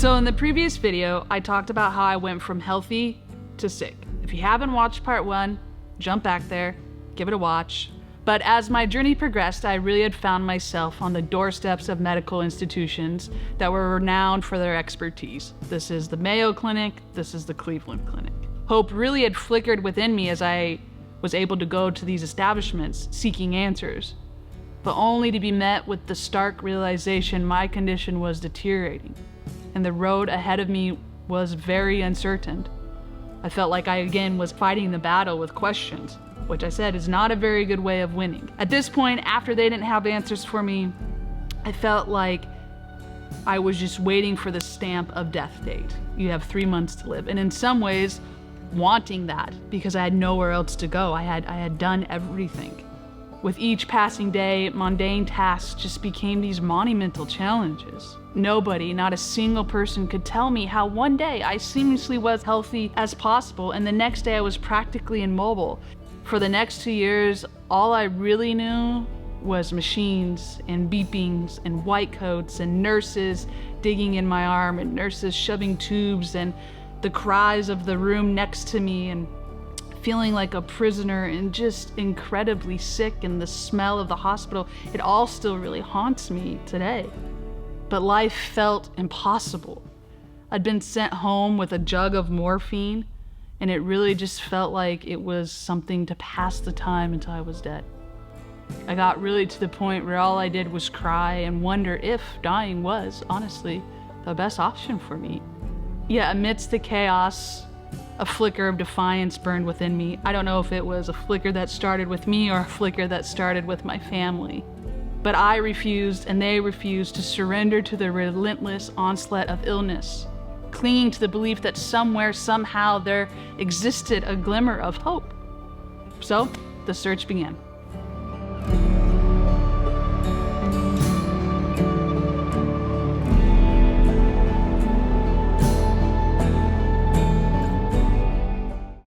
So in the previous video, I talked about how I went from healthy to sick. If you haven't watched part 1, jump back there, give it a watch. But as my journey progressed, I really had found myself on the doorsteps of medical institutions that were renowned for their expertise. This is the Mayo Clinic, this is the Cleveland Clinic. Hope really had flickered within me as I was able to go to these establishments seeking answers, but only to be met with the stark realization my condition was deteriorating, and the road ahead of me was very uncertain. I felt like I again was fighting the battle with questions, which I said is not a very good way of winning. At this point, after they didn't have answers for me, I felt like I was just waiting for the stamp of death date. You have 3 months to live. And in some ways, wanting that because I had nowhere else to go. I had done everything. With each passing day, mundane tasks just became these monumental challenges. Nobody, not a single person, could tell me how one day I seamlessly was healthy as possible and the next day I was practically immobile. For the next 2 years, all I really knew was machines and beepings and white coats and nurses digging in my arm and nurses shoving tubes and the cries of the room next to me and feeling like a prisoner and just incredibly sick, and the smell of the hospital. It all still really haunts me today. But life felt impossible. I'd been sent home with a jug of morphine, and it really just felt like it was something to pass the time until I was dead. I got really to the point where all I did was cry and wonder if dying was, honestly, the best option for me. Yet amidst the chaos, a flicker of defiance burned within me. I don't know if it was a flicker that started with me or a flicker that started with my family. But I refused, and they refused, to surrender to the relentless onslaught of illness, clinging to the belief that somewhere, somehow, there existed a glimmer of hope. So, the search began.